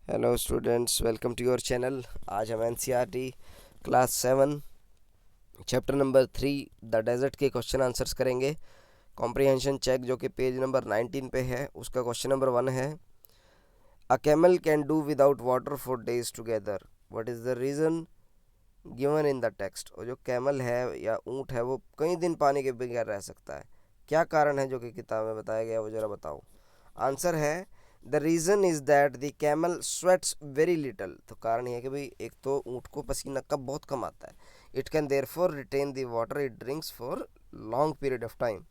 Hello students, welcome to your channel. आज हम NCERT class 7 chapter number 3 the desert के question answers करेंगे। Comprehension check जो कि पेज नंबर 19 पे है, उसका क्वेश्चन नंबर 1 है, a camel can do without water for days together, what is the reason given in the text. और जो कैमल है या ऊँट है वो कई दिन पानी के बगैर रह सकता है, क्या कारण है जो कि किताब में बताया गया, वो ज़रा बताओ। आंसर है the reason is that the camel sweats very little. तो कारण ये है कि भाई एक तो ऊँट को पसीना कब बहुत कम आता है। It can therefore retain the water it drinks for long period of time.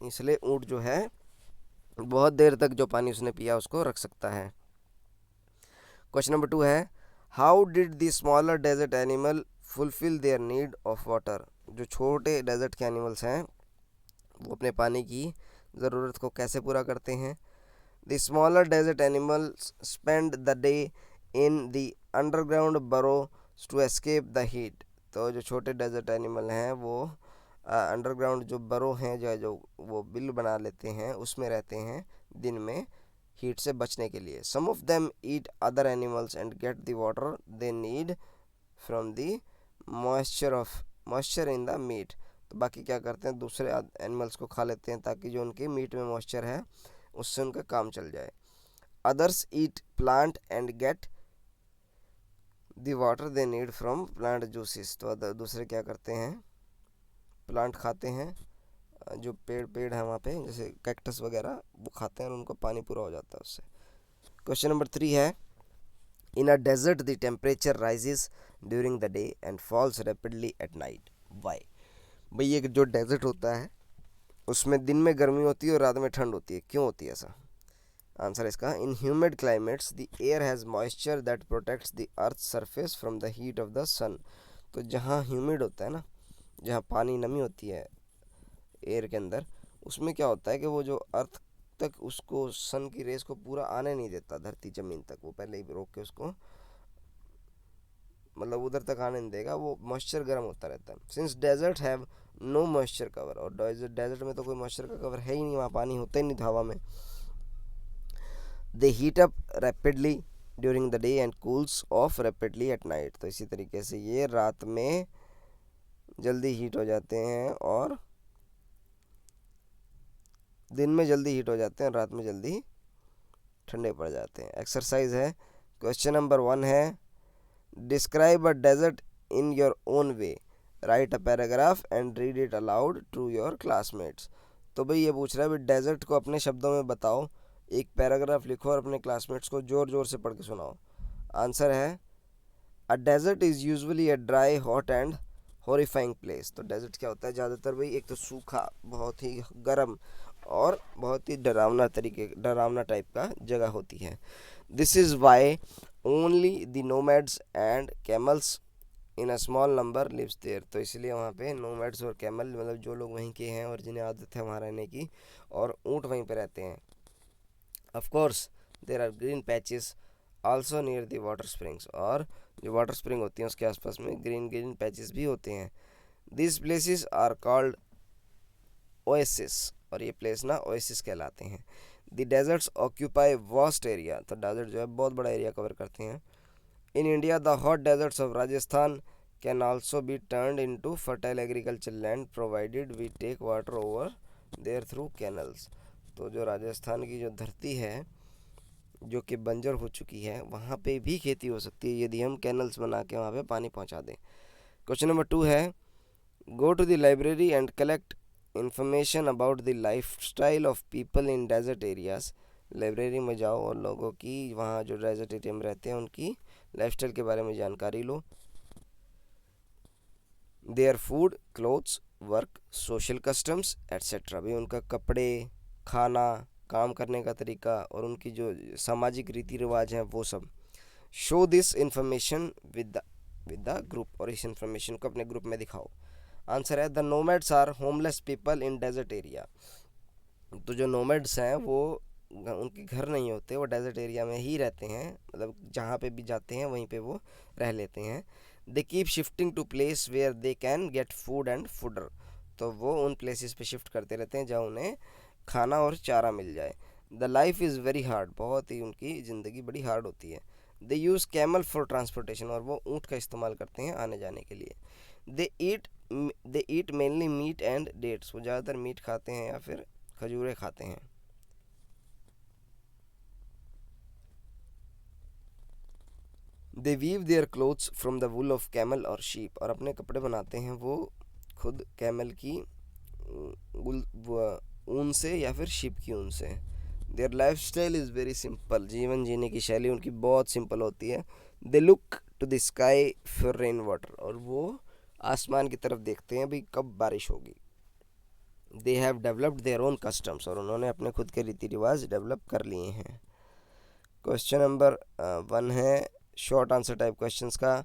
इसलिए ऊँट जो है बहुत देर तक जो पानी उसने पिया उसको रख सकता है। क्वेश्चन नंबर 2 है, how did the smaller desert animal fulfil their need of water. जो छोटे डेजर्ट के एनिमल्स हैं वो अपने पानी की ज़रूरत को कैसे पूरा करते हैं। The smaller desert animals spend the day in the underground burrows to escape the heat। तो जो छोटे डेजर्ट एनिमल हैं वो अंडरग्राउंड जो बरो हैं, जो जो वो बिल बना लेते हैं, उसमें रहते हैं दिन में हीट से बचने के लिए। Some of them eat other animals and get the water they need from the moisture in the meat. तो बाकी क्या करते हैं, दूसरे एनिमल्स को खा लेते हैं ताकि जो उनके मीट में मॉइस्चर है उससे उनका काम चल जाए। Others eat plant and get the water they need from plant juices. तो दूसरे क्या करते हैं, प्लांट खाते हैं, जो पेड़ पेड़ है वहाँ पे जैसे कैक्टस वगैरह वो खाते हैं और उनको पानी पूरा हो जाता है उससे। क्वेश्चन नंबर 3 है, in a desert the temperature rises during the day and falls rapidly at night, why. भाई ये जो डेजर्ट होता है उसमें दिन में गर्मी होती है और रात में ठंड होती है, क्यों होती है ऐसा। आंसर इसका, in humid climates the air has moisture that protects the earth surface from the heat of the sun. तो जहाँ ह्यूमिड होता है ना, जहाँ पानी नमी होती है एयर के अंदर, उसमें क्या होता है कि वो जो अर्थ तक उसको सन की रेस को पूरा आने नहीं देता, धरती ज़मीन तक वो पहले ही रोक के उसको मतलब उधर तक आने नहीं देगा, वो मॉइस्चर गर्म होता रहता है। Since desert have no moisture cover, और डेजर्ट में तो कोई मॉइस्चर का कवर है ही नहीं, वहाँ पानी होता ही नहीं हवा में। They heat up rapidly during the day and cools off rapidly at night. तो इसी तरीके से ये रात में जल्दी हीट हो जाते हैं और दिन में जल्दी हीट हो जाते हैं, रात में जल्दी ठंडे पड़ जाते हैं। एक्सरसाइज है, क्वेश्चन नंबर 1 है, describe a desert in your own way, write a paragraph and read it aloud to your classmates. तो भाई ये पूछ रहा है भाई डेजर्ट को अपने शब्दों में बताओ, एक पैराग्राफ लिखो और अपने क्लासमेट्स को ज़ोर ज़ोर से पढ़ के सुनाओ। आंसर है, a desert is usually a dry hot and horrifying place. तो डेजर्ट क्या होता है, ज़्यादातर भाई एक तो सूखा, बहुत ही गर्म और बहुत ही डरावना टाइप का जगह होती है। This is why only the nomads and camels in a small number lives there. तो इसलिए वहाँ पे नोमैड्स और कैमल मतलब जो लोग वहीं के हैं और जिन्हें आदत है वहाँ रहने की, और ऊँट वहीं पे रहते हैं। Of course there are green patches also near the water springs, और जो वाटर स्प्रिंग होती हैं उसके आसपास में ग्रीन ग्रीन पैचेस भी होते हैं। This places are called oasis, और ये प्लेस ना ओएसिस कहलाते हैं। The deserts occupy vast area. तो डेजर्ट जो है बहुत बड़ा एरिया कवर करते हैं। In India the hot deserts of Rajasthan can also be turned into fertile agriculture land provided we take water over there through canals. तो जो राजस्थान की जो धरती है जो कि बंजर हो चुकी है, वहाँ पे भी खेती हो सकती है यदि हम कैनल्स बना के वहाँ पे पानी पहुँचा दें। क्वेश्चन नंबर 2 है, go to the library and collect information about the life style of people in desert areas. Library में जाओ और लोगों की वहाँ जो डेजर्ट एरिया में रहते हैं उनकी लाइफस्टाइल के बारे में जानकारी लो। Their food, clothes, work, social customs etcetera. भाई उनका कपड़े, खाना, काम करने का तरीका और उनकी जो सामाजिक रीति रिवाज हैं वो सब। Show this information with the group, और इस इंफॉर्मेशन को अपने ग्रुप में दिखाओ। आंसर है, the nomads are homeless people in desert area. तो जो नोमैड्स हैं वो उनके घर नहीं होते, वो डेजर्ट एरिया में ही रहते हैं, मतलब जहाँ पे भी जाते हैं वहीं पे वो रह लेते हैं। They keep shifting to place where they can get food and fodder. तो वो उन प्लेसेस पे शिफ्ट करते रहते हैं जहाँ उन्हें खाना और चारा मिल जाए। The life is very hard, बहुत ही उनकी ज़िंदगी बड़ी हार्ड होती है। दे यूज़ कैमल फॉर ट्रांसपोर्टेशन, और वो ऊँट का इस्तेमाल करते हैं आने जाने के लिए। दे ईट मेनली मीट एंड डेट्स, वो ज़्यादातर मीट खाते हैं या फिर खजूरें खाते हैं। They weave their clothes from the wool of camel और शीप, और अपने कपड़े बनाते हैं वो खुद कैमल की ऊन से या फिर शीप की ऊन से। Their life style is very simple, जीवन जीने की शैली उनकी बहुत सिंपल होती है। They look to the sky for rain water, और वो आसमान की तरफ देखते हैं भाई कब बारिश होगी। They have developed their own customs, और उन्होंने अपने खुद के रीति रिवाज डेवलप कर लिए हैं। क्वेश्चन नंबर 1 है शॉर्ट आंसर टाइप क्वेश्चंस का।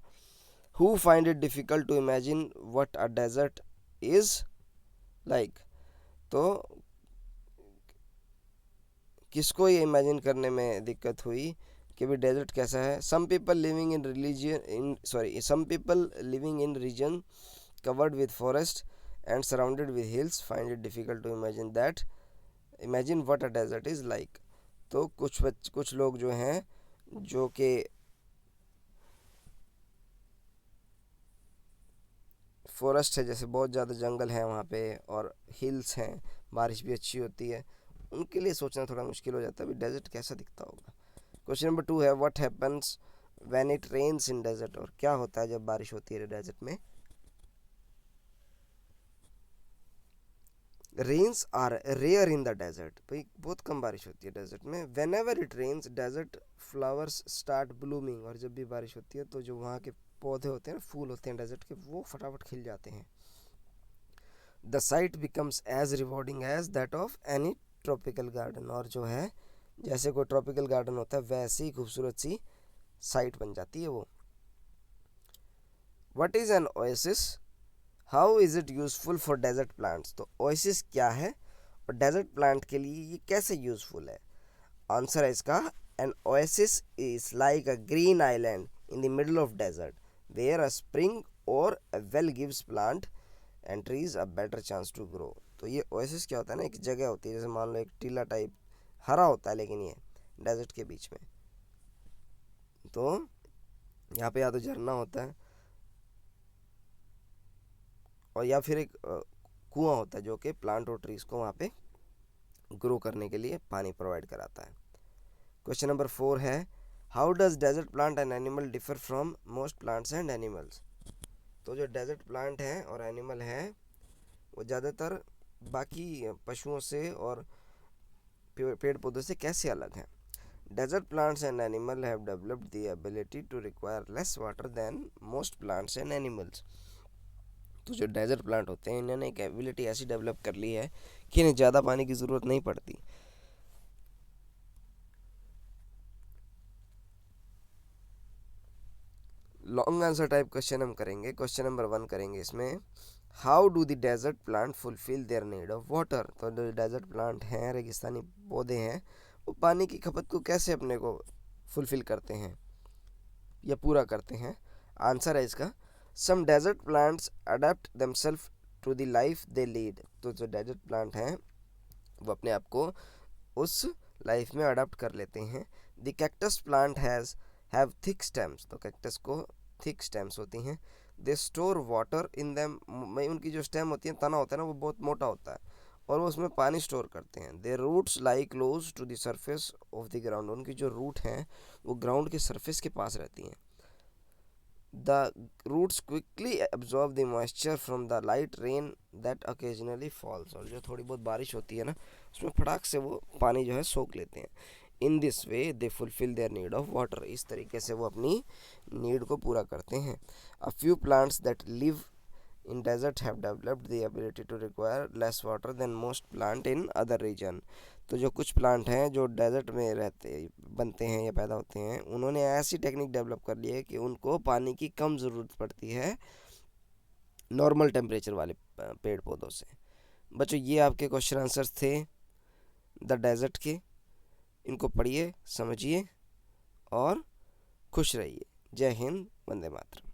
Who find it difficult to imagine what a desert is like, तो किसको ये इमेजिन करने में दिक्कत हुई कि भाई डेजर्ट कैसा है। Some people living in region covered with forest and surrounded with hills find it difficult to imagine what a desert is like. तो कुछ लोग जो हैं जो कि फॉरेस्ट है, जैसे बहुत ज़्यादा जंगल है वहाँ पे, और हिल्स हैं, बारिश भी अच्छी होती है, उनके लिए सोचना थोड़ा मुश्किल हो जाता है भी डेजर्ट कैसा दिखता होगा। क्वेश्चन नंबर 2 है what happens when it rains in desert, और क्या होता है जब बारिश होती है डेजर्ट में। Rains are rare in the desert, भाई बहुत कम बारिश होती है डेजर्ट में। Whenever it rains desert flowers start blooming, और जब भी बारिश होती है तो जो वहाँ के पौधे होते हैं, फूल होते हैं डेजर्ट के, वो फटाफट खिल जाते हैं। The sight becomes as rewarding as that of any tropical garden, और जो है जैसे कोई ट्रॉपिकल गार्डन होता है वैसी ही खूबसूरत सी साइट बन जाती है वो। What is an oasis, how is it useful for desert plants, तो ओएसिस क्या है और डेजर्ट प्लांट के लिए ये कैसे यूज़फुल है। आंसर है इसका, an oasis is like a green island in the middle of desert where a spring or a well gives plant and trees a better chance to grow. तो ये oasis क्या होता है ना, एक जगह होती है, जैसे मान लो एक टीला टाइप हरा होता है, लेकिन ये डेजर्ट के बीच में, तो यहाँ पे या तो झरना होता है और या फिर एक कुआं होता है जो कि प्लांट और ट्रीज को वहाँ पे ग्रो करने के लिए पानी प्रोवाइड कराता है। क्वेश्चन नंबर 4 है how does desert plant and animal differ from most plants and animals, तो जो डेजर्ट प्लांट हैं और एनिमल हैं वो ज़्यादातर बाकी पशुओं से और पेड़ पौधों से कैसे अलग हैं। Desert plants and animal have developed the ability to require less water than most plants and animals, तो जो डेजर्ट प्लांट होते हैं इन्होंने एक एबिलिटी ऐसी डेवलप कर ली है कि इन्हें ज़्यादा पानी की ज़रूरत नहीं पड़ती। लॉन्ग आंसर टाइप क्वेश्चन हम करेंगे। क्वेश्चन नंबर 1 करेंगे इसमें, how do the desert plant fulfil their need of water, तो जो डेजर्ट प्लांट हैं, रेगिस्तानी पौधे हैं, वो पानी की खपत को कैसे अपने को फुलफिल करते हैं या पूरा करते हैं। आंसर है इसका, some desert plants adapt themselves to the life they lead, तो जो डेजर्ट प्लांट हैं वो अपने आप को उस लाइफ में अडाप्ट कर लेते हैं। The cactus plant have thick stems, तो कैक्टस को थिक स्टेम्स होती हैं। They store water in them, उनकी जो स्टेम होती है, तना होता है ना, वो बहुत मोटा होता है और वो उसमें पानी स्टोर करते हैं। They roots lie close to the surface of the ground, उनकी जो रूट हैं वो ग्राउंड के सरफेस के पास रहती हैं। The roots quickly absorb the moisture from the light rain that occasionally falls, और जो थोड़ी बहुत बारिश होती है ना उसमें फटाक से वो पानी जो है सोख लेते हैं। In this way they fulfil their need of water, इस तरीके से वो अपनी नीड को पूरा करते हैं। A few plants that live in desert have developed the ability to require less water than most plant in other region, तो जो कुछ प्लांट हैं जो डेजर्ट में बनते हैं या पैदा होते हैं, उन्होंने ऐसी टेक्निक डेवलप कर ली है कि उनको पानी की कम ज़रूरत पड़ती है नॉर्मल टेम्परेचर वाले पेड़ पौधों से। बच्चों ये आपके क्वेश्चन आंसर्स थे द डेजर्ट के, इनको पढ़िए, समझिए और खुश रहिए। जय हिंद, वंदे मातरम।